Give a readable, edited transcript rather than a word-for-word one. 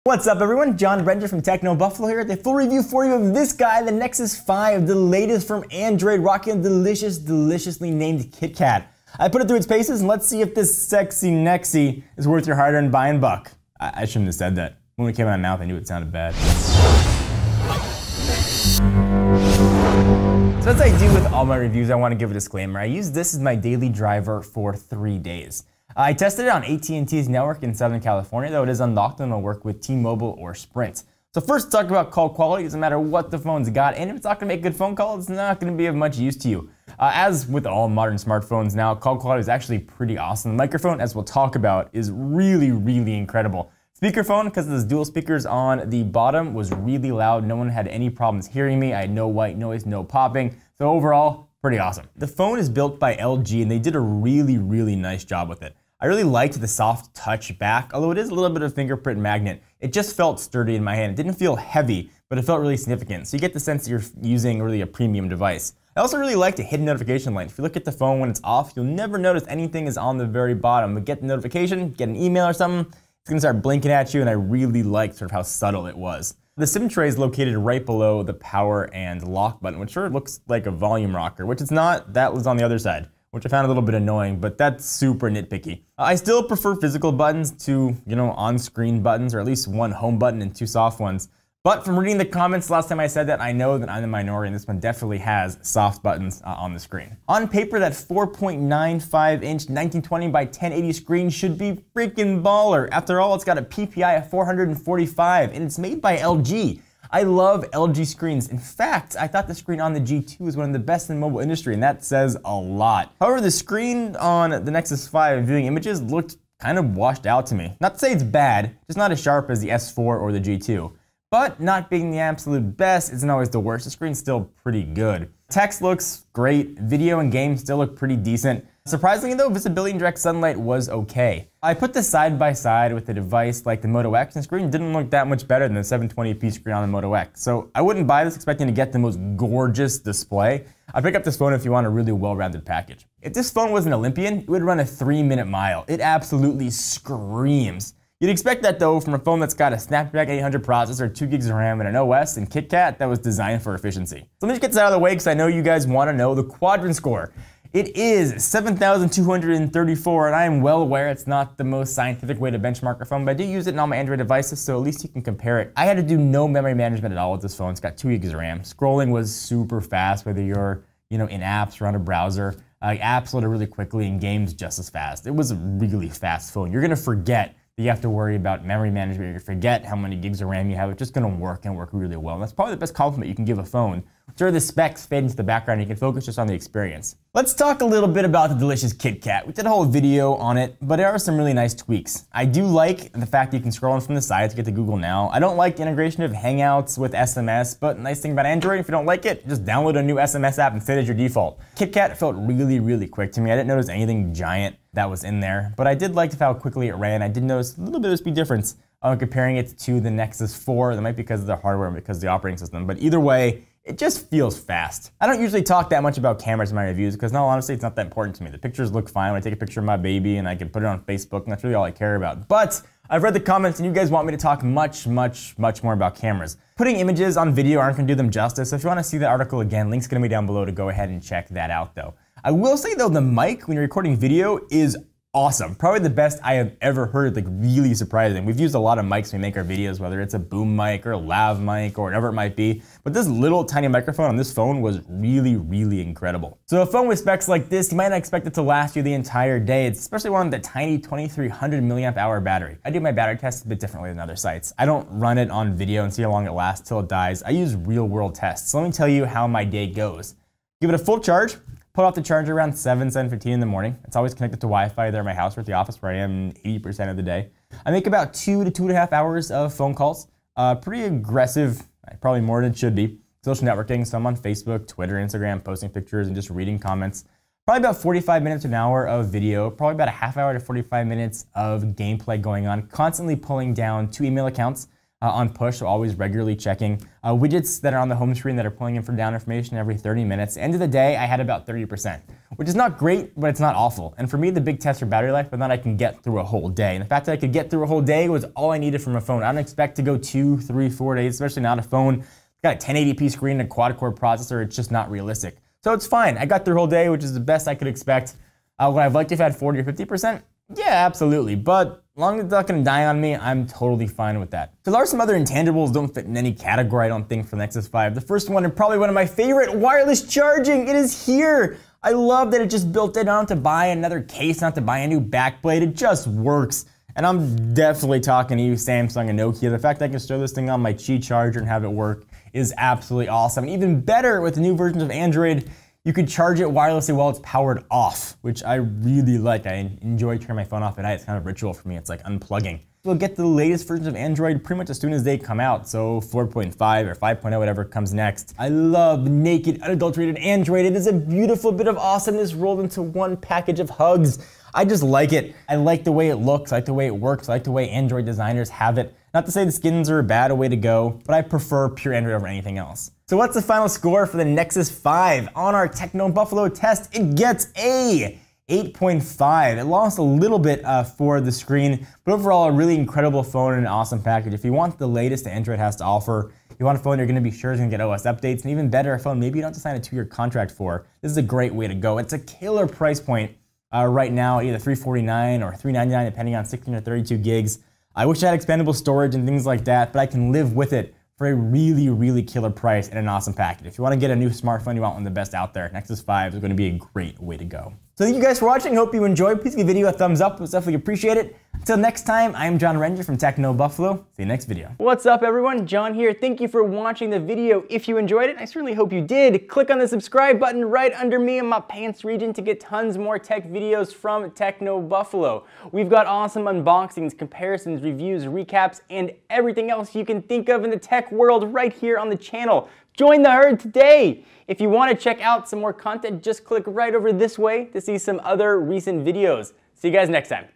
What's up everyone, John Brenner from Techno Buffalo here with a full review for you of this guy, the Nexus 5, the latest from Android, rocking a deliciously named KitKat. I put it through its paces and let's see if this sexy Nexy is worth your hard-earned buying buck. I shouldn't have said that. When it came out of my mouth, I knew it sounded bad. So as I do with all my reviews, I want to give a disclaimer. I use this as my daily driver for 3 days. I tested it on AT&T's network in Southern California, though it is unlocked and will work with T-Mobile or Sprint. So first, talk about call quality. It doesn't matter what the phone's got, and if it's not going to make a good phone call, it's not going to be of much use to you. As with all modern smartphones now, call quality is actually pretty awesome. The microphone, as we'll talk about, is really incredible. Speakerphone, because of those dual speakers on the bottom, was really loud. No one had any problems hearing me. I had no white noise, no popping. So overall, pretty awesome. The phone is built by LG, and they did a really nice job with it. I really liked the soft touch back, although it is a little bit of a fingerprint magnet. It just felt sturdy in my hand. It didn't feel heavy, but it felt really significant. So you get the sense that you're using really a premium device. I also really like the hidden notification light. If you look at the phone when it's off, you'll never notice anything is on the very bottom. But get the notification, get an email or something, it's gonna start blinking at you, and I really liked sort of how subtle it was. The SIM tray is located right below the power and lock button, which sort of looks like a volume rocker, which it's not. That was on the other side, which I found a little bit annoying, but that's super nitpicky. I still prefer physical buttons to, on-screen buttons, or at least one home button and two soft ones. But from reading the comments last time I said that, I know that I'm the minority, and this one definitely has soft buttons on the screen. On paper, that 4.95-inch 1920 by 1080 screen should be freaking baller. After all, it's got a PPI of 445, and it's made by LG. I love LG screens. In fact, I thought the screen on the G2 was one of the best in the mobile industry, and that says a lot. However, the screen on the Nexus 5 viewing images looked kind of washed out to me. Not to say it's bad, just not as sharp as the S4 or the G2. But not being the absolute best isn't always the worst. The screen's still pretty good. Text looks great. Video and games still look pretty decent. Surprisingly though, visibility in direct sunlight was okay. I put this side by side with a device like the Moto X, and the screen didn't look that much better than the 720p screen on the Moto X. So I wouldn't buy this expecting to get the most gorgeous display. I'd pick up this phone if you want a really well-rounded package. If this phone was an Olympian, it would run a 3-minute mile. It absolutely screams. You'd expect that though from a phone that's got a Snapdragon 800 processor, 2 gigs of RAM, and an OS and KitKat that was designed for efficiency. So let me just get this out of the way because I know you guys want to know the quadrant score. It is 7,234, and I am well aware it's not the most scientific way to benchmark a phone, but I do use it in all my Android devices, so at least you can compare it. I had to do no memory management at all with this phone. It's got 2 gigs of RAM. Scrolling was super fast, whether you're in apps or on a browser. Apps loaded really quickly, and games just as fast. It was a really fast phone. You're gonna forget you have to worry about memory management. You're gonna forget how many gigs of RAM you have. It's just gonna work and work really well. And that's probably the best compliment you can give a phone. Sure, the specs fade into the background. You can focus just on the experience. Let's talk a little bit about the delicious KitKat. We did a whole video on it, but there are some really nice tweaks. I do like the fact that you can scroll in from the side to get to Google Now. I don't like the integration of Hangouts with SMS, but nice thing about Android, if you don't like it, just download a new SMS app and set it as your default. KitKat felt really quick to me. I didn't notice anything giant that was in there, but I did like how quickly it ran. I did notice a little bit of a speed difference comparing it to the Nexus 4. That might be because of the hardware and because of the operating system, but either way, it just feels fast. I don't usually talk that much about cameras in my reviews because, no, honestly, it's not that important to me. The pictures look fine when I take a picture of my baby and I can put it on Facebook, and that's really all I care about. But I've read the comments and you guys want me to talk much more about cameras. Putting images on video aren't gonna do them justice, so if you wanna see the article again, link's gonna be down below to go ahead and check that out though. I will say though, the mic when you're recording video is awesome. Probably the best I have ever heard, like really surprising. We've used a lot of mics when we make our videos, whether it's a boom mic or a lav mic or whatever it might be. But this little tiny microphone on this phone was really incredible. So a phone with specs like this, you might not expect it to last you the entire day. It's especially one with the tiny 2300 milliamp hour battery. I do my battery tests a bit differently than other sites. I don't run it on video and see how long it lasts till it dies. I use real world tests. So let me tell you how my day goes. Give it a full charge. Pull off the charger around 7:15 in the morning. It's always connected to Wi-Fi either at my house or at the office where I am 80% of the day. I make about 2 to 2.5 hours of phone calls. Pretty aggressive, probably more than it should be. Social networking, so I'm on Facebook, Twitter, Instagram, posting pictures and just reading comments. Probably about 45 minutes to an hour of video, probably about a half hour to 45 minutes of gameplay going on, constantly pulling down 2 email accounts. on push, so always regularly checking. Widgets that are on the home screen that are pulling in for down information every 30 minutes. End of the day, I had about 30%, which is not great, but it's not awful. And for me, the big test for battery life was that I can get through a whole day. And the fact that I could get through a whole day was all I needed from a phone. I don't expect to go 2, 3, 4 days, especially not a phone. It's got a 1080p screen and a quad-core processor. It's just not realistic. So it's fine. I got through a whole day, which is the best I could expect. Would I have liked to have had 40 or 50%? Yeah, absolutely. But as long as it's not going to die on me, I'm totally fine with that. So there are some other intangibles don't fit in any category, I don't think, for the Nexus 5. The first one, and probably one of my favorite, wireless charging. It is here. I love that it just built in. I don't have to buy another case, not have to buy a new backplate. It just works. And I'm definitely talking to you, Samsung and Nokia. The fact that I can store this thing on my Qi charger and have it work is absolutely awesome. And even better, with the new versions of Android, you could charge it wirelessly while it's powered off, which I really like. I enjoy turning my phone off at night. It's kind of a ritual for me. It's like unplugging. We'll get the latest versions of Android pretty much as soon as they come out. So 4.5 or 5.0, whatever comes next. I love naked, unadulterated Android. It is a beautiful bit of awesomeness rolled into one package of hugs. I just like it. I like the way it looks, I like the way it works, I like the way Android designers have it. Not to say the skins are a bad way to go, but I prefer pure Android over anything else. So what's the final score for the Nexus 5? On our TechnoBuffalo test, it gets a 8.5. It lost a little bit for the screen, but overall a really incredible phone and an awesome package. If you want the latest Android has to offer, you want a phone you're going to be sure is going to get OS updates, and even better, a phone maybe you don't have to sign a 2-year contract for. This is a great way to go. It's a killer price point right now, either $349 or $399 depending on 16 or 32 gigs. I wish I had expandable storage and things like that, but I can live with it for a really, really killer price and an awesome package. If you want to get a new smartphone, you want one of the best out there, Nexus 5 is going to be a great way to go. So thank you guys for watching. Hope you enjoyed. Please give the video a thumbs up. We'll definitely appreciate it. Until next time, I'm John Renger from TechnoBuffalo. See you next video. What's up, everyone? John here. Thank you for watching the video. If you enjoyed it, I certainly hope you did. Click on the subscribe button right under me in my pants region to get tons more tech videos from TechnoBuffalo. We've got awesome unboxings, comparisons, reviews, recaps, and everything else you can think of in the tech world right here on the channel. Join the herd today! If you want to check out some more content, just click right over this way to see some other recent videos. See you guys next time.